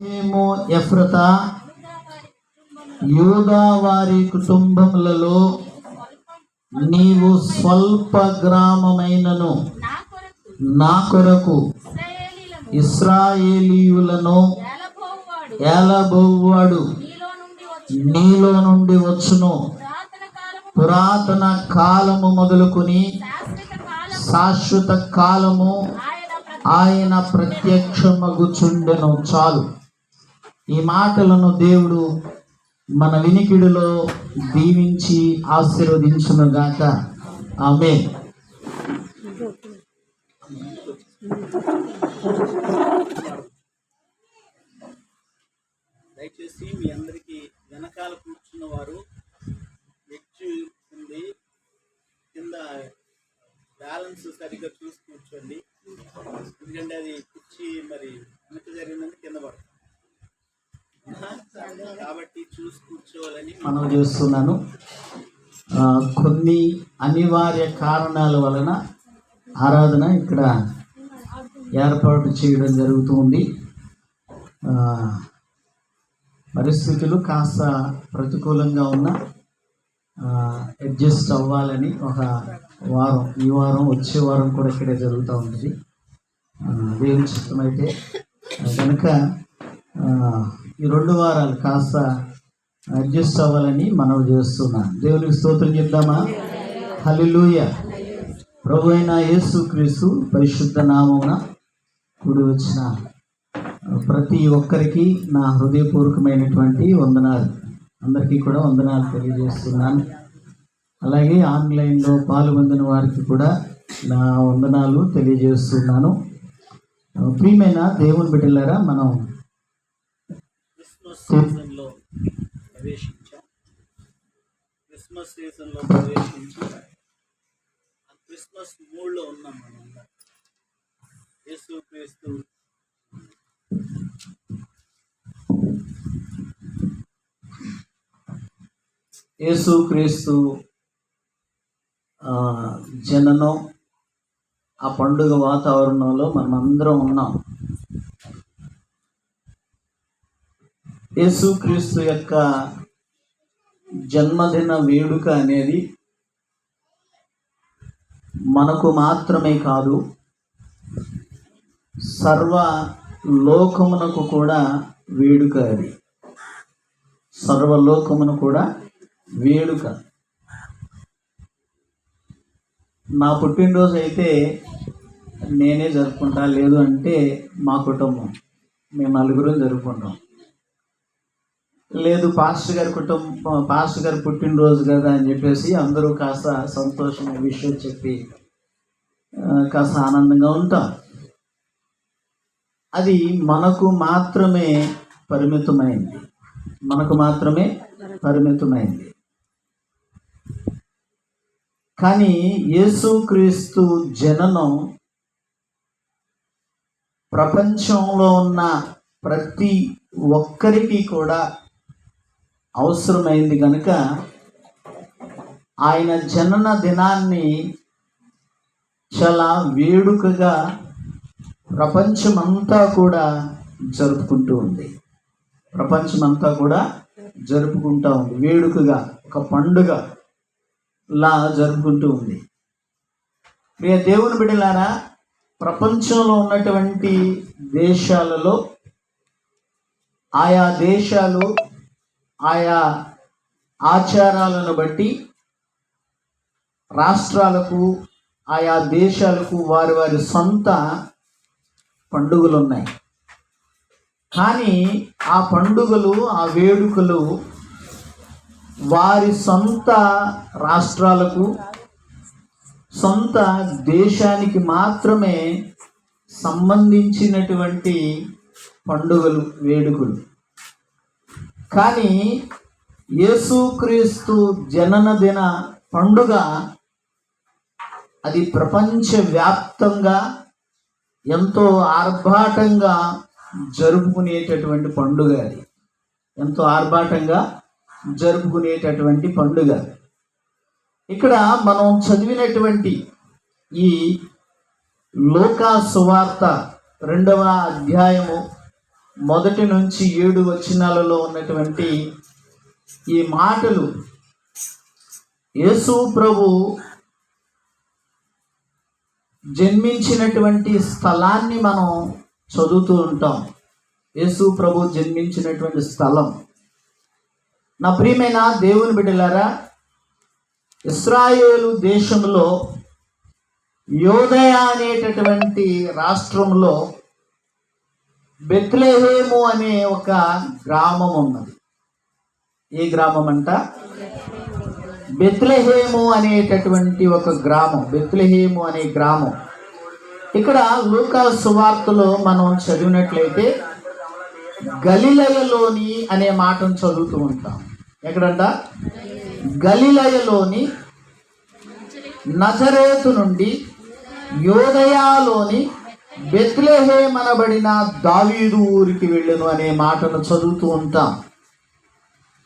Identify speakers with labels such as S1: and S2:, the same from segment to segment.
S1: ఎఫ్రతా యూదా వారి కుటుంబములలో నీవు స్వల్ప గ్రామమైనను నా కొరకు ఇశ్రాయేలీయులను ఏలబోవాడు నీలో నుండి వచ్చును. పురాతన కాలము మొదలుకొని శాశ్వత కాలము ఆయన ప్రత్యక్షమగుచుండెను. చాలు. ఈ మాటలను దేవుడు మన వినికిడిలో దీవించి ఆశీర్వదించును గాక. ఆమేన్.
S2: దయచేసి మీ అందరికీ వెనకాల కూర్చున్న వారు ఎడ్జ్ ఉంది, కింద బ్యాలెన్స్ సరిగ్గా చూసి కూర్చోండి. ఎందుకంటే అది కుర్చీ మరి వెనక జరిగినందుకు కింద పడుతుంది కాబట్టి చూసి కూర్చోవాలని
S1: మనం చూస్తున్నాను. కొన్ని అనివార్య కారణాల వలన ఆరాధన ఇక్కడ ఏర్పాటు చేయడం జరుగుతుంది. పరిస్థితులు కాస్త ప్రతికూలంగా ఉన్న అడ్జస్ట్ అవ్వాలని ఒక వారం, ఈ వారం వచ్చే వారం కూడా ఇక్కడే జరుగుతూ ఉంటుంది. దేవుని చిత్తమైతే కనుక ఈ 2 వారాలు కాస్త అడ్జస్ట్ అవ్వాలని మనం చేస్తున్నాం. దేవునికి స్తోత్రం చెప్దామా? హల్లెలూయా. ప్రభు అయిన యేసుక్రీస్తు పరిశుద్ధ నామమున కూడి వచ్చిన ప్రతి ఒక్కరికి నా హృదయపూర్వకమైనటువంటి వందనాలు. అందరికీ కూడా వందనాలు తెలియజేస్తున్నాను. అలాగే ఆన్లైన్లో పాల్గొందిన వారికి కూడా నా వందనాలు తెలియజేస్తున్నాను. ప్రియమైన దేవుని బిడ్డలారా, మనం
S2: క్రిస్మస్ సీజన్లో ప్రవేశించి క్రిస్మస్ మూడ్లో ఉన్నాం. మనం యేసుక్రీస్తు
S1: జననం, ఆ పండుగ వాతావరణంలో మనం అందరం ఉన్నాం. యేసుక్రీస్తు యొక్క జన్మదిన వేడుక అనేది మనకు మాత్రమే కాదు, సర్వ లోకమునకు కూడా వేడుక. అది సర్వలోకమును కూడా వేడుక. నా పుట్టినరోజు అయితే నేనే జరుపుకుంటా, లేదు అంటే మా కుటుంబం, మేము 4 జరుపుకుంటాం. లేదు పాస్టర్ గారి పుట్టినరోజు కదా అని చెప్పేసి అందరూ కాస్త సంతోషమైన విషయం చెప్పి కాస్త ఆనందంగా ఉంటాం. అది మనకు మాత్రమే పరిమితమైంది, కానీ యేసుక్రీస్తు జననం ప్రపంచంలో ఉన్న ప్రతి ఒక్కరికి కూడా అవసరమైంది కనుక ఆయన జనన దినాన్ని చాలా వేడుకగా ప్రపంచమంతా కూడా జరుపుకుంటూ ఉంది. వేడుకగా ఒక పండుగ లా జరుపుకుంటూ ఉంది. ప్రియ దేవుని బిడ్డలారా, ప్రపంచంలో ఉన్నటువంటి దేశాలలో ఆయా దేశాలు ఆయా ఆచారాలను బట్టి రాష్ట్రాలకు, ఆయా దేశాలకు వారి సొంత పండుగలు ఉన్నాయి. కానీ ఆ పండుగలు, ఆ వేడుకలు వారి సొంత రాష్ట్రాలకు, సొంత దేశానికి మాత్రమే సంబంధించినటువంటి పండుగలు, వేడుకలు. కానీ యేసుక్రీస్తు జననదిన పండుగ అది ప్రపంచవ్యాప్తంగా ఎంతో ఆర్భాటంగా జరుపుకునేటటువంటి పండుగ. అది ఎంతో ఆర్భాటంగా జరుపుకునేటటువంటి పండుగ. ఇక్కడ మనం చదివినటువంటి ఈ లూకా సువార్త 2వ అధ్యాయము 1 నుంచి 7 వచనాలలో ఉన్నటువంటి ఈ మాటలు యేసు ప్రభు జన్మించినటువంటి స్థలాన్ని మనం చదువుతూ ఉంటాం. యేసు ప్రభు జన్మించినటువంటి స్థలం. నా ప్రియమైన దేవుని బిడ్డలారా, ఇశ్రాయేలు దేశంలో యోదయ అనేటటువంటి రాష్ట్రంలో బెత్లెహేము అనే ఒక గ్రామం ఉన్నది. ఏ గ్రామం అంట? బెత్లెహేము అనేటటువంటి ఒక గ్రామం. బెత్లెహేము అనే గ్రామం. ఇక్కడ లూకా సువార్తలో మనం చదివినట్లయితే గలిలయలోని అనే మాటను చదువుతూ ఉంటాం. ఎక్కడంట? గలిలయలోని నజరేతు నుండి యోదయలోని బెత్లెహేము అనబడిన దావీదు ఊరికి వెళ్ళును అనే మాటను చదువుతూ ఉంటాం.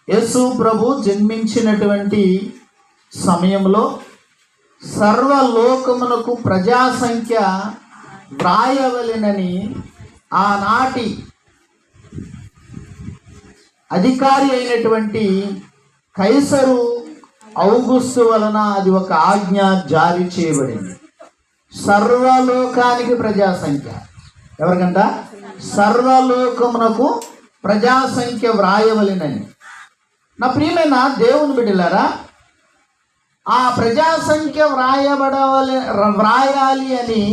S1: యేసు ప్రభు జన్మించినటువంటి సమయంలో సర్వలోకమునకు ప్రజాసంఖ్య వ్రాయవలెనని ఆనాటి అధికారి అయినటువంటి కైసరు ఔగుస్తు వలన అది ఒక ఆజ్ఞ జారీ చేయబడింది. సర్వలోకానికి ప్రజాసంఖ్య. ఎవరికంట? సర్వలోకమునకు ప్రజాసంఖ్య వ్రాయవలెనని. నా ప్రియమైన దేవుని బిడ్డలారా, ఆ ప్రజాసంఖ్య వ్రాయాలి అని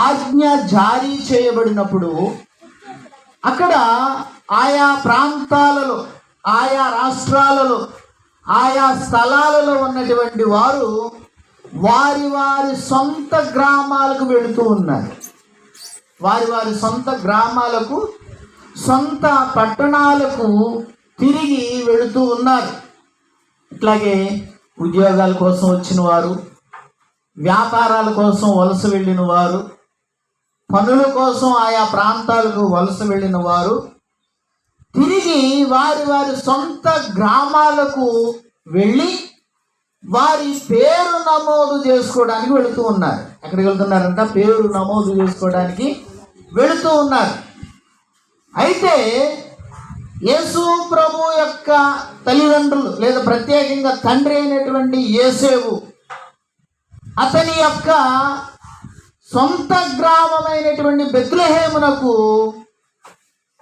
S1: ఆజ్ఞ జారీ చేయబడినప్పుడు అక్కడ ఆయా ప్రాంతాలలో, ఆయా రాష్ట్రాలలో, ఆయా స్థలాలలో ఉన్నటువంటి వారు వారి వారి సొంత గ్రామాలకు వెళుతూ ఉన్నారు. వారి వారి సొంత గ్రామాలకు, సొంత పట్టణాలకు తిరిగి వెళుతూ ఉన్నారు. ఇట్లాగే ఉద్యోగాల కోసం వచ్చిన వారు, వ్యాపారాల కోసం వలస వెళ్ళిన వారు, పనుల కోసం ఆయా ప్రాంతాలకు వలస వెళ్ళిన వారు తిరిగి వారి వారి సొంత గ్రామాలకు వెళ్ళి వారి పేరు నమోదు చేసుకోవడానికి వెళుతూ ఉన్నారు. ఎక్కడికి వెళ్తున్నారంట? పేరు నమోదు చేసుకోవడానికి వెళుతూ ఉన్నారు. అయితే యేసు ప్రభు యొక్క తల్లిదండ్రులు లేదా ప్రత్యేకంగా తండ్రి అయినటువంటి యేసేపు, అతని యొక్క సొంత గ్రామమైనటువంటి బెత్లెహేమునకు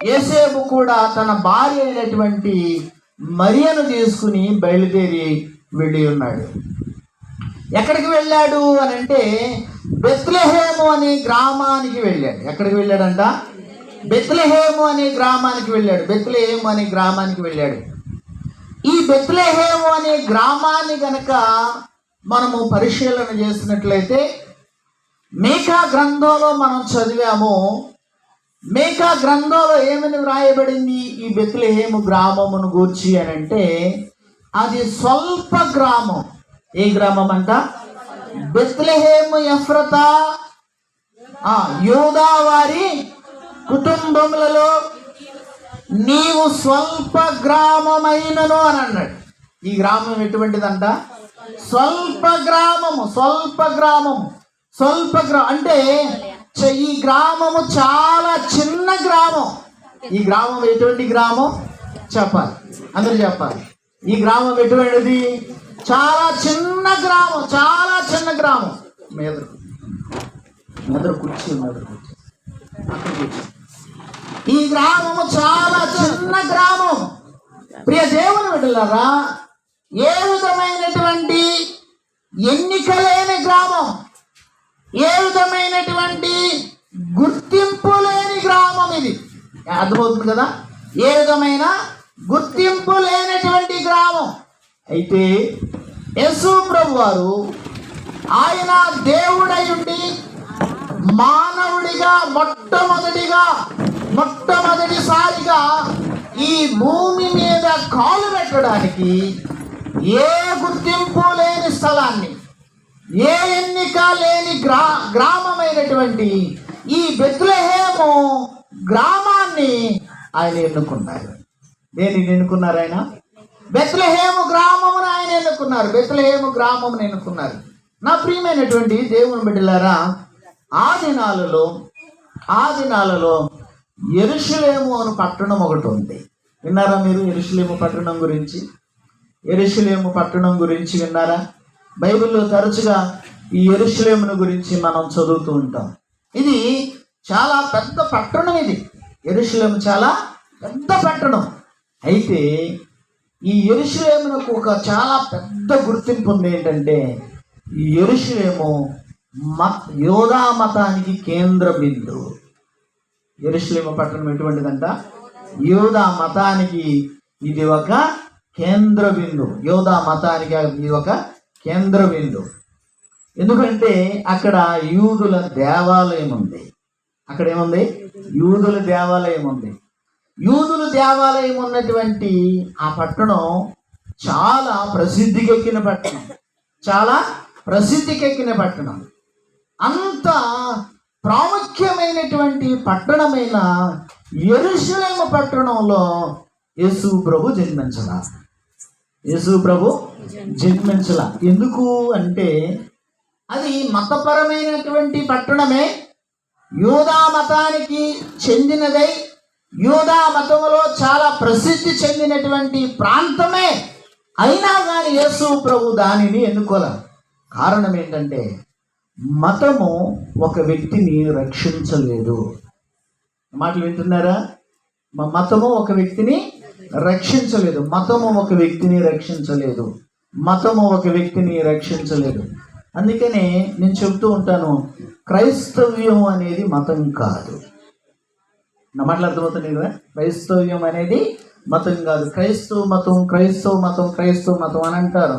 S1: యేసేపు కూడా తన భార్య అయినటువంటి మరియను తీసుకుని బయలుదేరి వెళ్ళి ఉన్నాడు. ఎక్కడికి వెళ్ళాడు అని అంటే బెత్లెహేము అనే గ్రామానికి వెళ్ళాడు. ఎక్కడికి వెళ్ళాడంట? బెత్లెహేము అనే గ్రామానికి వెళ్ళాడు. బెత్లెహేము అనే గ్రామానికి వెళ్ళాడు. ఈ బెత్లెహేము అనే గ్రామాన్ని గనక మనము పరిశీలన చేసినట్లయితే మీకా గ్రంథంలో మనం చదివాము. మీకా గ్రంథంలో ఏమని వ్రాయబడింది ఈ బెత్లెహేము గ్రామమును గూర్చి అని అంటే అది స్వల్ప గ్రామం. ఏ గ్రామం అంట? బెత్లెహేము ఎఫ్రతా, యూదా వారి కుటుంబములలో నీవు స్వల్ప గ్రామమైనను అని అన్నాడు. ఈ గ్రామం ఎటువంటిదంట? స్వల్ప గ్రామము. స్వల్ప గ్రామము. స్వల్ప గ్రామం అంటే ఈ గ్రామము చాలా చిన్న గ్రామం. ఈ గ్రామం ఎటువంటి గ్రామం చెప్పాలి, అందరూ చెప్పాలి. ఈ గ్రామం ఎటువంటిది? చాలా చిన్న గ్రామం. చాలా చిన్న గ్రామం. మెదడు కూర్చి ఈ గ్రామము చాలా చిన్న గ్రామం. ప్రియ దేవుని బిడ్డలారా, ఏ విధమైనటువంటి ఎన్నిక లేని గ్రామం, ఏ విధమైనటువంటి గుర్తింపు లేని గ్రామం ఇది. అర్థమవుతుంది కదా? ఏ విధమైన గుర్తింపు లేనటువంటి గ్రామం. అయితే యేసు ప్రభు వారు ఆయన దేవుడై ఉండి మానవుడిగా మొట్టమొదటిసారిగా ఈ భూమి మీద కాలు పెట్టడానికి ఏ గుర్తింపు లేని స్థలాన్ని, ఏ ఎన్నిక లేని గ్రామమైనటువంటి ఈ బెత్లెహేము గ్రామాన్ని ఆయన ఎన్నుకున్నారు. దేనిని ఎన్నుకున్నారు? ఆయన బెత్లెహేము గ్రామమును ఆయన ఎన్నుకున్నారు. బెత్లెహేము గ్రామమును ఎన్నుకున్నారు. నా ప్రియమైనటువంటి దేవుని బిడ్డలారా, ఆ దినాలలో యెరూషలేము అను పట్టణం ఒకటి ఉంది. విన్నారా మీరు యెరూషలేము పట్టణం గురించి? యెరూషలేము పట్టణం గురించి విన్నారా? బైబిల్లో తరచుగా ఈ యెరూషలేమును గురించి మనం చదువుతూ ఉంటాం. ఇది చాలా పెద్ద పట్టణం. ఇది యెరూషలేము చాలా పెద్ద పట్టణం. అయితే ఈ యెరూషలేమునకు ఒక చాలా పెద్ద గుర్తింపు ఉంది. ఏంటంటే ఈ యెరూషలేము యోధా మతానికి కేంద్ర బిందువు. యెరూషలేము పట్టణం ఎటువంటిదంట? యోధా మతానికి ఇది ఒక కేంద్ర బిందువు. యోధా మతానికి ఇది ఒక కేంద్ర బిందువు. ఎందుకంటే అక్కడ యూదుల దేవాలయం ఉంది. అక్కడ ఏముంది? యూదుల దేవాలయం ఉంది. యూదుల దేవాలయం ఉన్నటువంటి ఆ పట్టణం చాలా ప్రసిద్ధికెక్కిన పట్టణం. చాలా ప్రసిద్ధికెక్కిన పట్టణం. అంత ప్రాముఖ్యమైనటువంటి పట్టణమైన యెరూషలేము పట్టణంలో యేసు ప్రభు జన్మించలా. యేసు ప్రభు జన్మించలా. ఎందుకు అంటే అది మతపరమైనటువంటి పట్టణమే, యూదా మతానికి చెందినదై యూదా మతంలో చాలా ప్రసిద్ధి చెందినటువంటి ప్రాంతమే. అయినా కానీ యేసు ప్రభు దానిని ఎన్నుకోలే. కారణం ఏంటంటే మతము ఒక వ్యక్తిని రక్షించలేదు. మాటలు వింటున్నారా? మతము ఒక వ్యక్తిని రక్షించలేదు. మతము ఒక వ్యక్తిని రక్షించలేదు. మతము ఒక వ్యక్తిని రక్షించలేదు. అందుకనే నేను చెప్తూ ఉంటాను, క్రైస్తవ్యం అనేది మతం కాదు. నా మాటలు అర్థమవుతుంది కదా? క్రైస్తవ్యం అనేది మతం కాదు. క్రైస్తవ మతం క్రైస్తవ మతం క్రైస్తవ మతం అని అంటారు.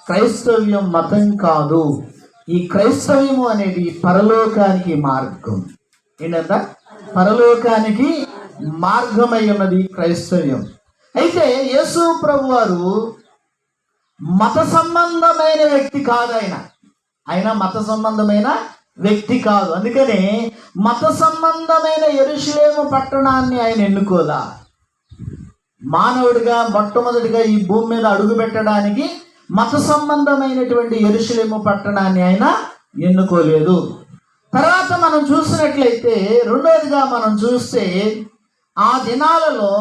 S1: క్రైస్తవ్యం మతం కాదు. ఈ క్రైస్తవ్యము అనేది పరలోకానికి మార్గం. ఏంటంట? పరలోకానికి మార్గమై ఉన్నది క్రైస్తవ్యం. అయితే యేసు ప్రభు వారు మత సంబంధమైన వ్యక్తి కాదు. ఆయన మత సంబంధమైన వ్యక్తి కాదు. అందుకనే మత సంబంధమైన యెరూషలేము పట్టణాన్ని ఆయన ఎన్నుకోలా. మానవుడిగా మొట్టమొదటిగా ఈ భూమి మీద అడుగు పెట్టడానికి మత సంబంధమైనటువంటి యెరూషలేము పట్టణాన్ని ఆయన ఎన్నుకోలేదు. తర్వాత మనం చూసినట్లయితే రెండోదిగా మనం చూస్తే ఆ దినాలలో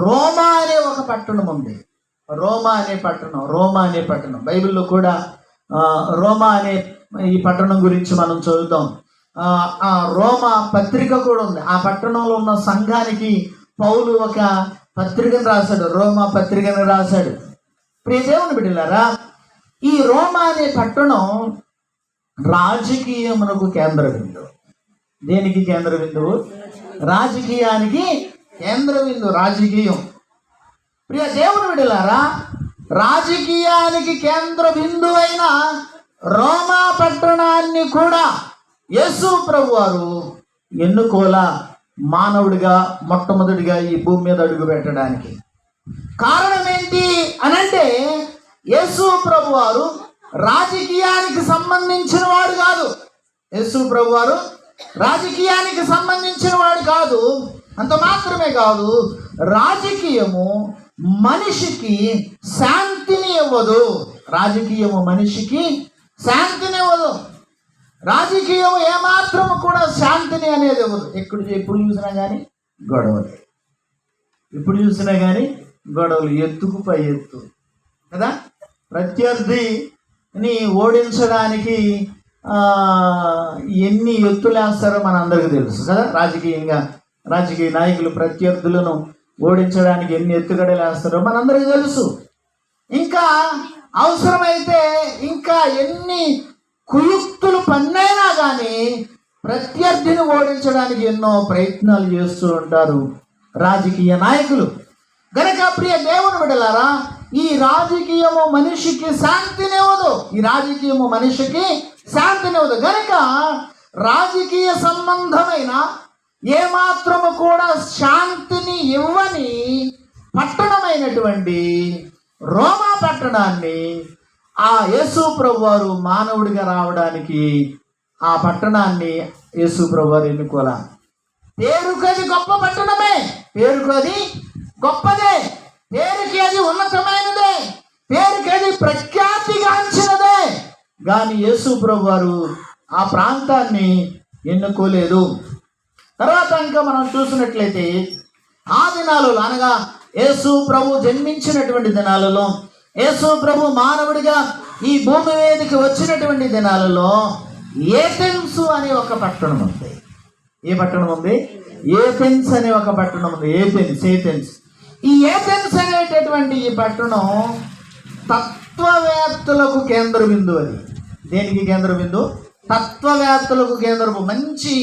S1: రోమా అనే ఒక పట్టణం ఉంది. రోమా అనే పట్టణం బైబిల్లో కూడా రోమా అనే ఈ పట్టణం గురించి మనం చదువుతాం. ఆ రోమా పత్రిక కూడా ఉంది. ఆ పట్టణంలో ఉన్న సంఘానికి పౌలు ఒక పత్రికను రాశాడు, రోమా పత్రికను రాశాడు. ప్రియ దేవుని బిడ్డలారా, ఈ రోమా అనే పట్టణం రాజకీయమునకు కేంద్ర బిందువు. దేనికి కేంద్ర బిందువు? రాజకీయానికి కేంద్ర బిందువు. రాజకీయం. ప్రియ దేవుని బిడ్డలారా, రాజకీయానికి కేంద్ర బిందువు అయిన రోమా పట్టణాన్ని కూడా యేసు ప్రభు వారు ఎన్నుకోలా మానవుడిగా మొట్టమొదటిగా ఈ భూమి మీద అడుగు పెట్టడానికి. కారణం ఏంటి అనంటే యేసు ప్రభు వారు రాజకీయానికి సంబంధించిన వాడు కాదు. యేసు ప్రభు వారు రాజకీయానికి సంబంధించిన వాడు కాదు. అంత మాత్రమే కాదు, రాజకీయము మనిషికి శాంతిని ఇవ్వదు. రాజకీయము మనిషికి శాంతిని ఇవ్వదు. రాజకీయం ఏమాత్రము కూడా శాంతిని అనేది ఇవ్వదు. ఎప్పుడు చూసినా కానీ గొడవలు, ఎప్పుడు చూసినా కానీ గొడవలు, ఎత్తుకు పై ఎత్తు కదా. ప్రత్యర్థిని ఓడించడానికి ఎన్ని ఎత్తులేస్తారో మనందరికీ తెలుసు కదా. రాజకీయ నాయకులు ప్రత్యర్థులను ఓడించడానికి ఎన్ని ఎత్తుగడలు వేస్తారో మనందరికీ తెలుసు. ఇంకా అవసరమైతే ఇంకా ఎన్ని కుయుక్తులు పన్నైనా కానీ ప్రత్యర్థిని ఓడించడానికి ఎన్నో ప్రయత్నాలు చేస్తూ ఉంటారు రాజకీయ నాయకులు. గనక ప్రియ దేవుని బిడ్డలారా, ఈ రాజకీయము మనిషికి శాంతినివ్వదు. గనక రాజకీయ సంబంధమైన ఏమాత్రము కూడా శాంతిని ఇవ్వని పట్టణమైనటువంటి రోమా పట్టణాన్ని ఆ యేసు ప్రభు వారు మానవుడిగా రావడానికి ఆ పట్టణాన్ని యేసు ప్రభు వారు ఎన్నుకోలా. పేరుకది గొప్ప పట్టణమే, పేరుకది గొప్పదే, పేరుకి అది ఉన్నతమైనదే, పేరుకి అది ప్రఖ్యాతిగాంచినదే. కానీ యేసు ప్రభు వారు ఆ ప్రాంతాన్ని ఎన్నుకోలేదు. తర్వాత ఇంకా మనం చూసినట్లయితే ఆ దినాలలో అనగా యేసు ప్రభు జన్మించినటువంటి దినాలలో, యేసు ప్రభు మానవుడిగా ఈ భూమి మీదకి వచ్చినటువంటి దినాలలో ఏథెన్స్ అనే ఒక పట్టణం ఉంది. ఏ పట్టణం ఉంది? ఏథెన్స్ అనే ఒక పట్టణం ఉంది. ఏథెన్స్. ఈ ఏథెన్స్ అనేటటువంటి ఈ పట్టణం తత్వవేత్తలకు కేంద్ర బిందువు. అది దేనికి కేంద్ర బిందువు? తత్వవేత్తలకు కేంద్ర బిందువు. మంచి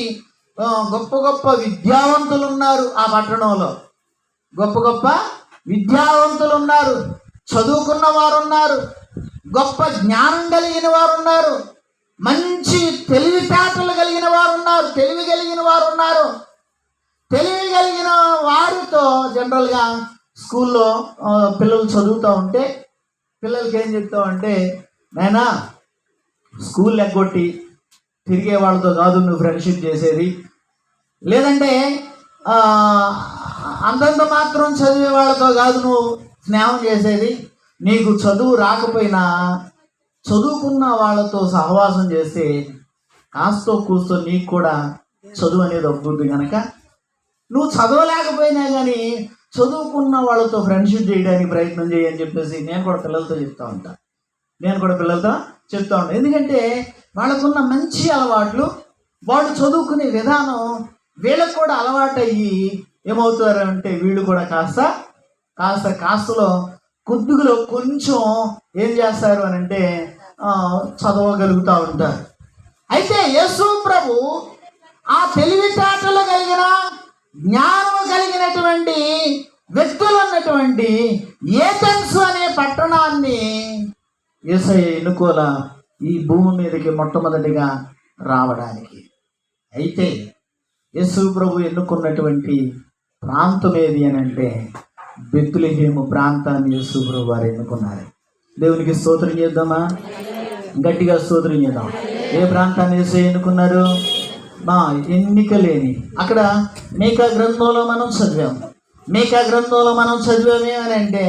S1: గొప్ప గొప్ప విద్యావంతులు ఉన్నారు ఆ పట్టణంలో. గొప్ప గొప్ప విద్యావంతులు ఉన్నారు, చదువుకున్న వారు ఉన్నారు, గొప్ప జ్ఞానం కలిగిన వారు ఉన్నారు, మంచి తెలివితేటలు కలిగిన వారు ఉన్నారు, తెలివి కలిగిన వారు ఉన్నారు. తెలివి కలిగిన వారితో జనరల్గా స్కూల్లో పిల్లలు చదువుతూ ఉంటే పిల్లలకి ఏం చెప్తామంటే, నాయనా స్కూల్ ఎగ్గొట్టి తిరిగే వాళ్ళతో కాదు నువ్వు ఫ్రెండ్షిప్ చేసేది, లేదంటే అంతంత మాత్రం చదివే వాళ్ళతో కాదు నువ్వు స్నేహం చేసేది, నీకు చదువు రాకపోయినా చదువుకున్న వాళ్ళతో సహవాసం చేస్తే కాస్తో కూస్తో నీకు కూడా చదువు అనేది వస్తుంది కనుక నువ్వు చదవలేకపోయినా కానీ చదువుకున్న వాళ్ళతో ఫ్రెండ్షిప్ చేయడానికి ప్రయత్నం చేయని చెప్పేసి నేను కూడా పిల్లలతో చెప్తా ఉంటాను. ఎందుకంటే వాళ్ళకున్న మంచి అలవాట్లు, వాళ్ళు చదువుకునే విధానం వీళ్ళకు కూడా అలవాటు అయ్యి ఏమవుతారు అంటే వీళ్ళు కూడా కాస్తలో కొద్దిలో కొంచెం ఏం చేస్తారు అని అంటే చదవగలుగుతూ ఉంటారు. అయితే యేసు ప్రభు ఆ తెలివితేటలు కలిగిన జ్ఞానం కలిగినటువంటి వ్యక్తులు ఉన్నటువంటి ఏథెన్స్ అనే పట్టణాన్ని యేసయ్య ఎన్నుకోల ఈ భూమి మీదకి మొట్టమొదటిగా రావడానికి. అయితే యేసు ప్రభు ఎన్నుకున్నటువంటి ప్రాంతం ఏది అని అంటే బెత్లెహేము ప్రాంతాన్ని యేసు ప్రభు వారు ఎన్నుకున్నారు. దేవునికి స్తోత్రం చేద్దామా? గట్టిగా స్తోత్రం చేద్దాం. ఏ ప్రాంతాన్ని యేసయ్య ఎన్నుకున్నారు? ఎన్నిక లేని అక్కడ మీకా గ్రంథంలో మనం చదివామే అని అంటే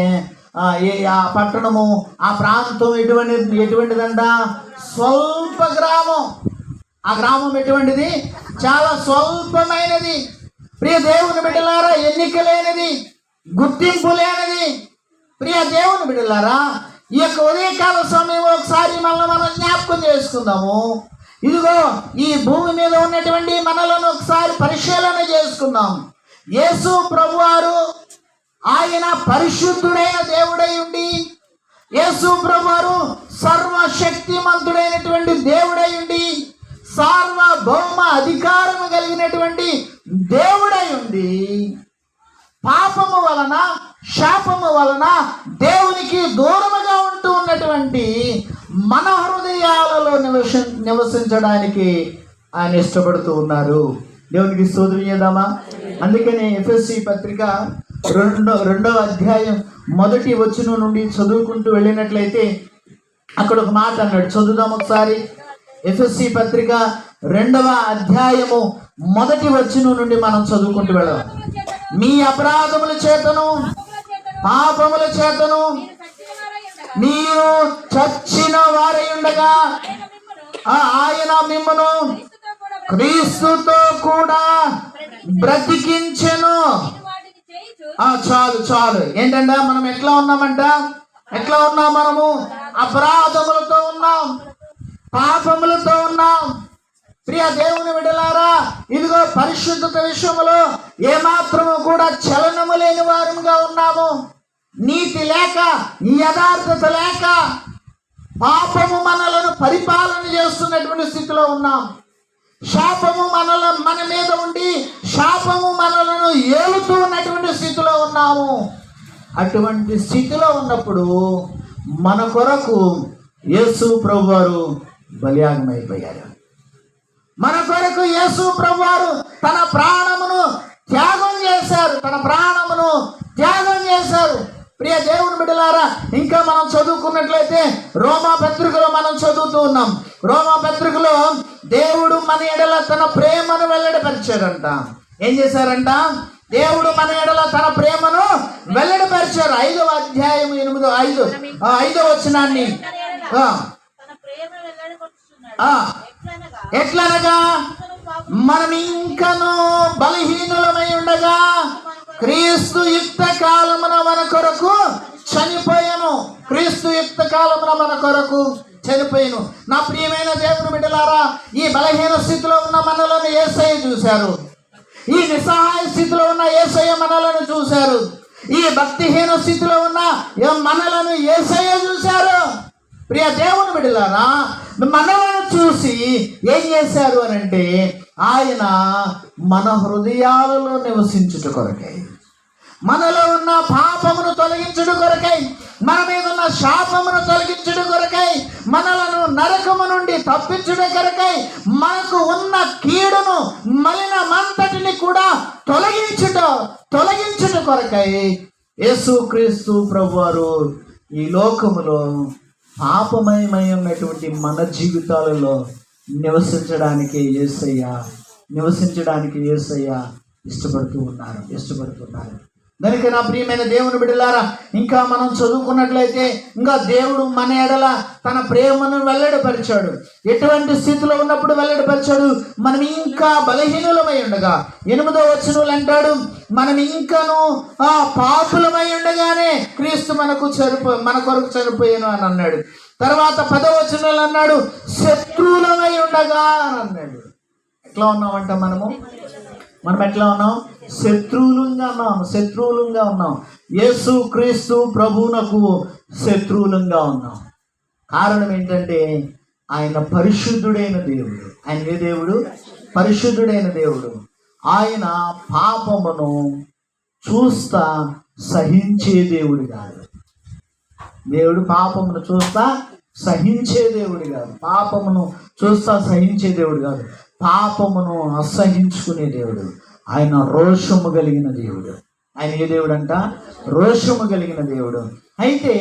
S1: ఆ పట్టణము, ఆ ప్రాంతం ఎటువంటిదంట? స్వల్ప గ్రామం. ఆ గ్రామం ఎటువంటిది? చాలా స్వల్పమైనది. ప్రియ దేవుని బిడ్డలారా, ఎన్నిక లేనిది, గుర్తింపు లేనిది. ప్రియ దేవుని బిడ్డలారా, ఈ యొక్క ఉదయకాల సమయం ఒకసారి మనం జ్ఞాపకం చేసుకుందాము. ఇదిగో ఈ భూమి మీద ఉన్నటువంటి మనలను ఒకసారి పరిశీలన చేసుకుందాం. యేసు ప్రభువారు ఆయన పరిశుద్ధుడైన దేవుడై ఉండి, యేసు ప్రభువారు సర్వశక్తిమంతుడైనటువంటి దేవుడై ఉండి, సార్వభౌమ అధికారము కలిగినటువంటి దేవుడై ఉండి, పాపము వలన శాపము వలన దేవునికి దూరముగా ఉంటూ ఉన్నటువంటి మన హృదయాలలో నివసించడానికి ఆయన ఇష్టపడుతూ ఉన్నారు. దేవునికి స్తోత్రం చేద్దామా? అందుకని ఎఫెసీ పత్రిక 2వ అధ్యాయం 1వ వచనం నుండి చదువుకుంటూ వెళ్ళినట్లయితే అక్కడ ఒక మాట అన్నాడు. చదువుదాం ఒకసారి. ఎఫెసీ పత్రిక 2వ అధ్యాయము 1వ వచనం నుండి మనం చదువుకుంటూ వెళదాం. మీ అపరాధముల చేతను పాపముల చేతను మీరు చచ్చిన వారై ఉండగా ఆయన మిమ్మును క్రీస్తుతో కూడా బ్రతికించెను. చాలు. ఏంటంటే మనం ఎట్లా ఉన్నాం? మనము అపరాధములతో ఉన్నాం, పాపములతో ఉన్నాం. ప్రియ దేవుని బిడ్డలారా, ఇదిగో పరిశుద్ధత విషయంలో ఏమాత్రము కూడా చలనము లేని వారుగా ఉన్నాము. నీతి లేక, యథార్థత లేక పాపము మనలను పరిపాలన చేస్తున్నటువంటి స్థితిలో ఉన్నాం. శాపము మన మీద ఉండి శాపము మనలను ఏలుతూ ఉన్నటువంటి స్థితిలో ఉన్నాము. అటువంటి స్థితిలో ఉన్నప్పుడు మన కొరకు యేసు ప్రభువారు బలియాగం అయిపోయారు. మన కొరకు యేసు ప్రభువారు తన ప్రాణమును త్యాగం చేశారు. ప్రియ దేవుని బిడ్డలారా, ఇంకా మనం చదువుకున్నట్లయితే రోమా పత్రికలో మనం చదువుతూ ఉన్నాం. రోమా పత్రికలో దేవుడు మన ఎడల తన ప్రేమను వెల్లడిపరిచారంట. ఏం చేశారంట? దేవుడు మన ఎడల తన ప్రేమను వెల్లడిపరిచారు. 5వ అధ్యాయం 5వ వచనాన్ని ఎట్లనగా మనం ఇంకను బలహీనులమై ఉండగా క్రీస్తు యుక్త కాలమున మన కొరకు చనిపోయాను. క్రీస్తు యుక్త కాలమున మన కొరకు చనిపోయాను. నా ప్రియమైన దేవుని బిడ్డలారా, ఈ బలహీన స్థితిలో ఉన్న మనలను యేసయ్య చూశారు. ఈ నిస్సహాయ స్థితిలో ఉన్న యేసయ్య మనలను చూశారు. ఈ భక్తిహీన స్థితిలో ఉన్న మనలను యేసయ్య చూశారు. ప్రియ దేవుని బిడ్డలారా, మనలను చూసి ఏం చేశారు అని అంటే, ఆయన మన హృదయాలలో నివసించుట కొరకై, మనలో ఉన్న పాపమును తొలగించుట కొరకై, మన మీద ఉన్న శాపమును తొలగించుట కొరకై, మనలను నరకము నుండి తప్పించుట కొరకై, మనకు ఉన్న కీడును మలినమంతటిని కూడా తొలగించుట కొరకై యేసుక్రీస్తు ప్రభువారు ఈ లోకములో పాపమయమైనటువంటి మన జీవితాలలో నివసించడానికి యేసయ్య ఇష్టపడుతున్నారు. కనుక నా ప్రియమైన దేవుని బిడ్డలారా, ఇంకా మనం చదువుకున్నట్లయితే ఇంకా దేవుడు మన ఎడల తన ప్రేమను వెల్లడిపరిచాడు. ఎటువంటి స్థితిలో ఉన్నప్పుడు వెల్లడిపరిచాడు? మనం ఇంకా బలహీనులమై ఉండగా, 8వ వచనంలో అంటాడు, మనం ఇంకను పాపులమై ఉండగానే క్రీస్తు మన కొరకు చనిపోయాను అని అన్నాడు. తర్వాత 10వ వచనంలో అన్నాడు, శత్రువులమై ఉండగా అని అన్నాడు. ఎట్లా ఉన్నామంట మనం ఎట్లా ఉన్నాం? శత్రువులుగా ఉన్నాం. యేసు క్రీస్తు ప్రభువునకు శత్రువులుగా ఉన్నాం. కారణం ఏంటంటే, ఆయన పరిశుద్ధుడైన దేవుడు. ఆయన ఏ దేవుడు? పరిశుద్ధుడైన దేవుడు. ఆయన పాపమును చూస్తా సహించే దేవుడు కాదు. దేవుడు పాపమును చూస్తా సహించే దేవుడు కాదు. పాపమును చూస్తా సహించే దేవుడు కాదు. పాపమును అసహించుకునే దేవుడు. ఆయన రోషము కలిగిన దేవుడు. ఆయన ఏ దేవుడు అంట? రోషము కలిగిన దేవుడు. అయితే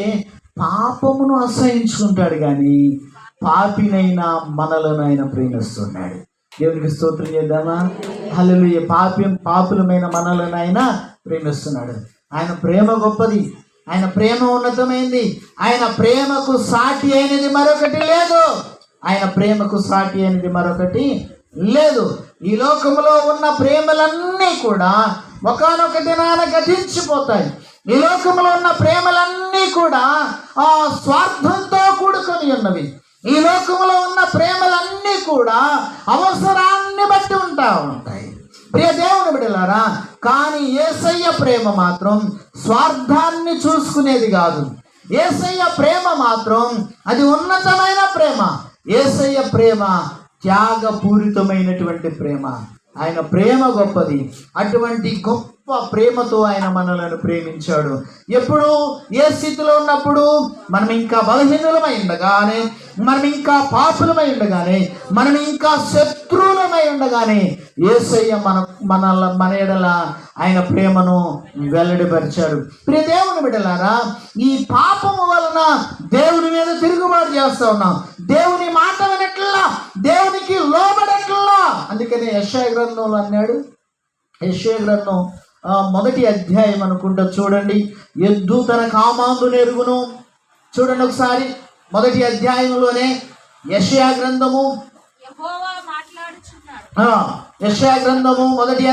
S1: పాపమును అసహించుకుంటాడు, కానీ పాపినైనా మనలను ఆయన ప్రేమిస్తున్నాడు. దేవునికి స్తోత్రం చేద్దామా? హల్లెలూయా. పాపులమైన మనలను ఆయన ప్రేమిస్తున్నాడు. ఆయన ప్రేమ గొప్పది. ఆయన ప్రేమ ఉన్నతమైంది. ఆయన ప్రేమకు సాటి అయినది మరొకటి లేదు. లేదు. ఈ లోకంలో ఉన్న ప్రేమలన్నీ కూడా ఒకానొక దినాన గతించిపోతాయి. ఈ లోకంలో ఉన్న ప్రేమలన్నీ కూడా స్వార్థంతో కూడుకొని ఉన్నవి. ఈ లోకంలో ఉన్న ప్రేమలన్నీ కూడా అవసరాన్ని బట్టి ఉంటాయి. ప్రియ దేవుని బిడ్డలారా, కానీ యేసయ్య ప్రేమ మాత్రం స్వార్థాన్ని చూసుకునేది కాదు. యేసయ్య ప్రేమ మాత్రం అది ఉన్నతమైన ప్రేమ. యేసయ్య ప్రేమ త్యాగపూరితమైనటువంటి ప్రేమ. ఆయన ప్రేమ గొప్పది. అటువంటి గొప్ప ప్రేమతో ఆయన మనలను ప్రేమించాడు. ఎప్పుడు ఏ స్థితిలో ఉన్నప్పుడు? మనం ఇంకా బలహీనులమై ఉండగానే, మనం ఇంకా పాపులమై ఉండగానే, మనం ఇంకా శత్రువులమై ఉండగానే యేసయ్య మన ఎడల ఆయన ప్రేమను వెల్లడిపరిచాడు. ప్రియ దేవుని బిడ్డలారా, ఈ పాపము వలన దేవుని మీద తిరుగుబాటు చేస్తూ ఉన్నాం. దేవుని మాట వినట్లా, దేవునికి లోబడట్లా. అందుకనే యెషయా గ్రంథంలో అన్నాడు. యెషయా గ్రంథం 1వ అధ్యాయం అనుకుంటా, చూడండి. ఎద్దు తన కామాందును ఎరుగును. చూడండి ఒకసారి, 1వ అధ్యాయంలోనే యెషయా గ్రంథము 1వ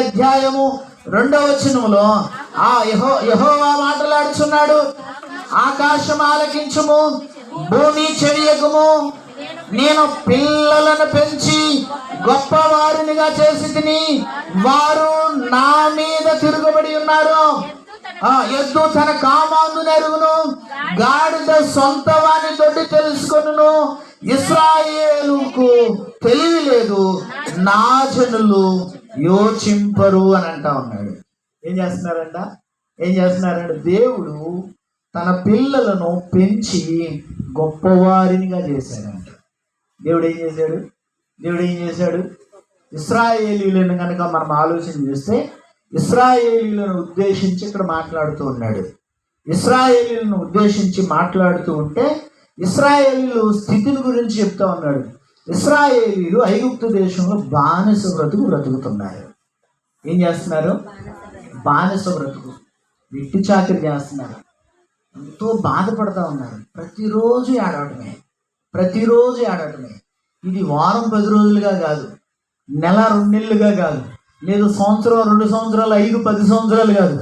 S1: అధ్యాయము 2వ వచనములో యెహోవా మాట్లాడుచున్నాడు. ఆకాశం ఆలకించుము, భూమి చెవియకుము. నేను పిల్లలను పెంచి గొప్పవారినిగా చేసి తిని, వారు నా మీద తిరుగుబడి ఉన్నారు. ఎద్దు తన కామాందును ఎరుగును, గాడిద సొంత వాని దొడ్డి తెలుసుకొనును. ఇశ్రాయేలుకు తెలివి లేదు, నా జనులు యోచింపరు అని అంటా ఉన్నాడు. ఏం చేస్తున్నారంట? దేవుడు తన పిల్లలను పెంచి గొప్పవారినిగా చేశాడంట. దేవుడు ఏం చేశాడు? ఇశ్రాయేలీయులను కనుక మనం ఆలోచన చేస్తే, ఇశ్రాయేలీయులను ఉద్దేశించి ఇక్కడ మాట్లాడుతూ ఉన్నాడు. ఇశ్రాయేలీయులను ఉద్దేశించి మాట్లాడుతూ ఉంటే ఇశ్రాయేలీయుల స్థితిని గురించి చెప్తా ఉన్నాడు. ఇశ్రాయేలీయులు ఐగుప్తు దేశంలో బానిస బ్రతుకుతున్నారు. ఏం చేస్తున్నారు? బానిస బ్రతుకు, వెట్టి చాకరీ చేస్తున్నారు. ఎంతో బాధపడతా ఉన్నారు. ప్రతిరోజు ఏడవటమే. ఇది వారం 10 రోజులుగా కాదు, నెల 2 నెలలుగా కాదు, లేదు సంవత్సరం 2 సంవత్సరాలు 5 10 సంవత్సరాలు కాదు,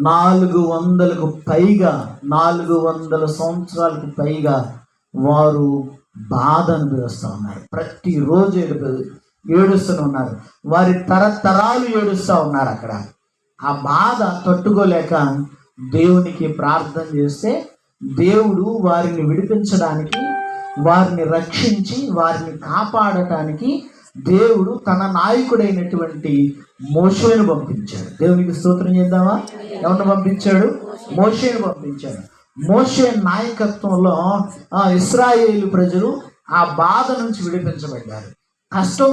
S1: 400కు పైగా 400 సంవత్సరాలకు పైగా వారు బాధ అనుభవిస్తూ ఉన్నారు. ప్రతిరోజు ఏడుస్తూ ఉన్నారు. వారి తరతరాలు ఏడుస్తూ ఉన్నారు. అక్కడ ఆ బాధ తట్టుకోలేక దేవునికి ప్రార్థన చేస్తే దేవుడు వారిని విడిపించడానికి, వారిని రక్షించి వారిని కాపాడటానికి దేవుడు తన నాయకుడైనటువంటి మోషేను పంపించాడు. దేవునికి స్తోత్రం చేద్దామా? ఎవరిని పంపించాడు? మోషేను పంపించాడు. మోషే నాయకత్వంలో ఇశ్రాయేలు ప్రజలు ఆ బాధ నుంచి విడిపించబడ్డారు. కష్టం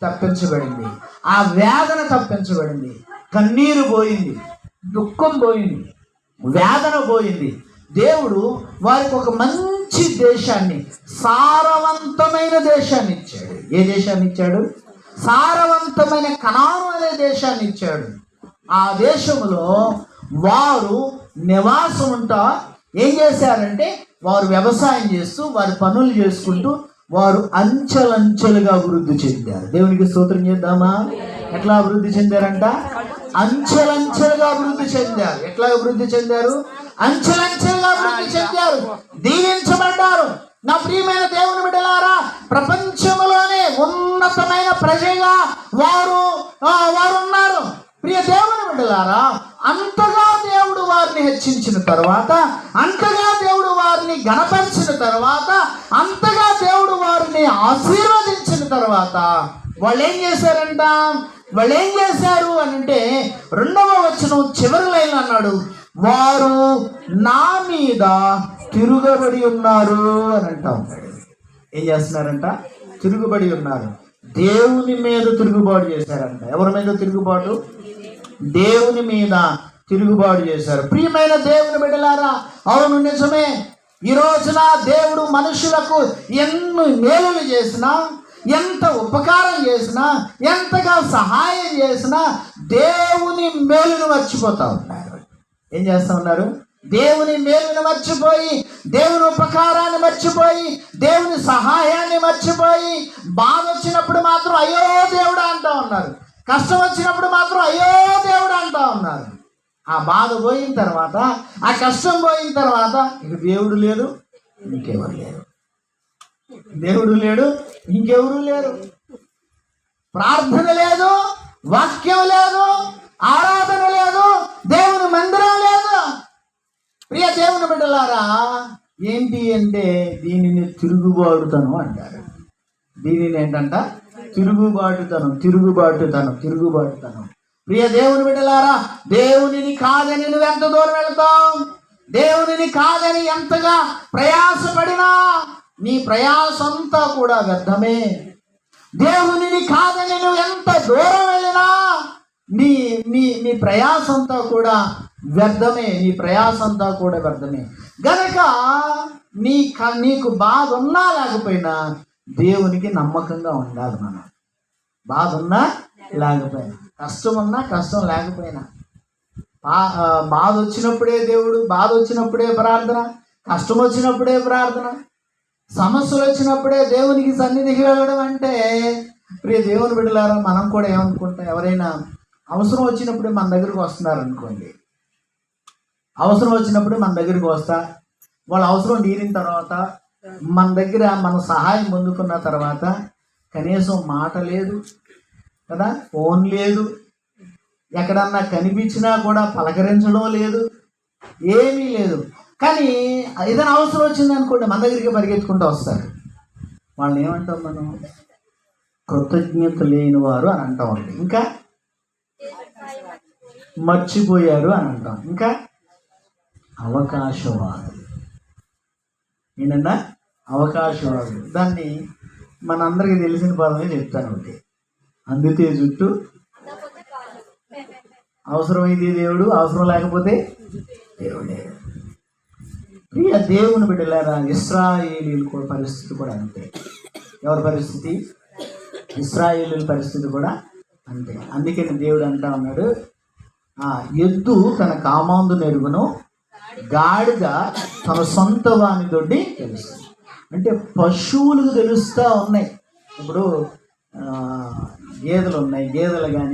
S1: తప్పించబడింది, ఆ వేదన తప్పించబడింది, కన్నీరు పోయింది, దుఃఖం పోయింది, వేదన పోయింది. దేవుడు వారికి ఒక మంచి దేశాన్ని, సారవంతమైన దేశాన్ని ఇచ్చాడు. ఏ దేశాన్ని ఇచ్చాడు? సారవంతమైన కనాను అనే దేశాన్ని ఇచ్చాడు. ఆ దేశంలో వారు నివాసం ఉంటా ఏం చేశారంటే, వారు వ్యవసాయం చేస్తూ వారి పనులు చేసుకుంటూ వారు అంచెలంచెలుగా అభివృద్ధి చెందారు. దేవునికి స్తోత్రం చేద్దామా? ఎట్లా అభివృద్ధి చెందారంట? అంచెలంచెలుగా అభివృద్ధి చెందారు. ఎట్లా అభివృద్ధి చెందారు? అంచెలంచెలుగా అభివృద్ధి చెందారు, దీవించబడ్డారు. నా ప్రియమైన దేవుని బిడ్డలారా, ప్రపంచంలోనే ఉన్నతమైన ప్రజగా వారు ఉన్నారు. ప్రియ దేవుని బిడ్డలారా, అంతగా దేవుడు వారిని హెచ్చించిన తర్వాత, అంతగా దేవుడు వారిని గణపరిచిన తర్వాత, అంతగా దేవుడు వారిని ఆశీర్వదించిన తర్వాత వాళ్ళు ఏం చేశారంట? వాళ్ళు ఏం చేశారు అని అంటే 2వ వచనం చివరి లైన్ అన్నాడు, వారు నా మీద తిరుగబడి ఉన్నారు అని అంటా ఉంటాడు. ఏం చేస్తున్నారంట? తిరుగుబడి ఉన్నారు. దేవుని మీద తిరుగుబాటు చేశారంట. ఎవరి మీద తిరుగుబాటు? దేవుని మీద తిరుగుబాటు చేశారు. ప్రియమైన దేవుని బిడ్డలారా, అవును నిజమే. ఈ రోజున దేవుడు మనుషులకు ఎన్ని మేలులు చేసినా, ఎంత ఉపకారం చేసినా, ఎంతగా సహాయం చేసినా దేవుని మేలును మర్చిపోతా ఉన్నారు. ఏం చేస్తూ ఉన్నారు? దేవుని మేలును మర్చిపోయి, దేవుని ఉపకారాన్ని మర్చిపోయి, దేవుని సహాయాన్ని మర్చిపోయి, బాధ వచ్చినప్పుడు మాత్రం అయ్యో దేవుడా అంటూ ఉన్నారు. కష్టం వచ్చినప్పుడు మాత్రం అయ్యో దేవుడు అంటూ ఉన్నారు. ఆ బాధ పోయిన తర్వాత, ఆ కష్టం పోయిన తర్వాత ఇక దేవుడు లేడు, ఇంకెవరు లేరు. దేవుడు లేడు, ఇంకెవరు లేరు. ప్రార్థన లేదు, వాక్యం లేదు, ఆరాధన లేదు, దేవుని మందిరం లేదు. ప్రియ దేవుని బిడ్డలారా, ఏంటి అంటే దీనిని తిరుగుబాటుతనం అంటారు. దీనిని ఏంటంట? తిరుగుబాటుతనం. ప్రియ దేవుని బిడ్డలారా, దేవునిని కాదని నువ్వు ఎంత దూరం వెళ్తావు? దేవునిని కాదని ఎంతగా ప్రయాసపడినా నీ ప్రయాసంతా కూడా వ్యర్థమే. దేవునిని కాదని నువ్వు ఎంత దూరం వెళ్ళినా నీ నీ నీ ప్రయాసంతా కూడా వ్యర్థమే. గనక నీకు బాధ ఉన్నా లేకపోయినా దేవునికి నమ్మకంగా ఉండాలి. మనం బాధ ఉన్నా లేకపోయినా, కష్టం ఉన్నా కష్టం లేకపోయినా, బాధ వచ్చినప్పుడే దేవుడు, బాధ వచ్చినప్పుడే ప్రార్థన, కష్టం వచ్చినప్పుడే ప్రార్థన, సమస్యలు వచ్చినప్పుడే దేవునికి సన్నిధికి వెళ్ళడం అంటే, ప్రియ దేవుని బిడ్డలారా, మనం కూడా ఏమనుకుంటాం? ఎవరైనా అవసరం వచ్చినప్పుడే మన దగ్గరికి వస్తున్నారు అనుకోండి. అవసరం వచ్చినప్పుడు మన దగ్గరికి వస్తా, వాళ్ళ అవసరం తీరిన తర్వాత మన దగ్గర మన సహాయం పొందుకున్న తర్వాత కనీసం మాట లేదు కదా, ఫోన్ లేదు, ఎక్కడన్నా కనిపించినా కూడా పలకరించడం లేదు, ఏమీ లేదు. కానీ ఏదైనా అవసరం వచ్చింది అనుకోండి, మన దగ్గరికి పరిగెత్తుకుంటూ వస్తారు. వాళ్ళని ఏమంటాం మనం? కృతజ్ఞత లేని వారు అని అంటాం. ఇంకా మర్చిపోయారు అని అంటాం. ఇంకా అవకాశవాదు. ఏంటన్నా? అవకాశవాదు. దాన్ని మనందరికీ తెలిసిన పదమే చెప్తాను. ఒకటి, అందితే జుట్టు, అవసరమైతే దేవుడు, అవసరం లేకపోతే దేవుడే. ప్రియ దేవుని బిడ్డలారా, ఇశ్రాయేలీయుల పరిస్థితి కూడా అంతే. ఎవరి పరిస్థితి? ఇశ్రాయేలీయుల పరిస్థితి కూడా అంతే. అందుకని దేవుడు అంటా ఉన్నాడు, ఎద్దు తన కామాందు నెరుగును, గాడిద తన సొంత వాని తోటి తెలుస్తుంది. అంటే పశువులకు తెలుస్తూ ఉన్నాయి. ఇప్పుడు గేదెలు ఉన్నాయి, గేదెలు కానీ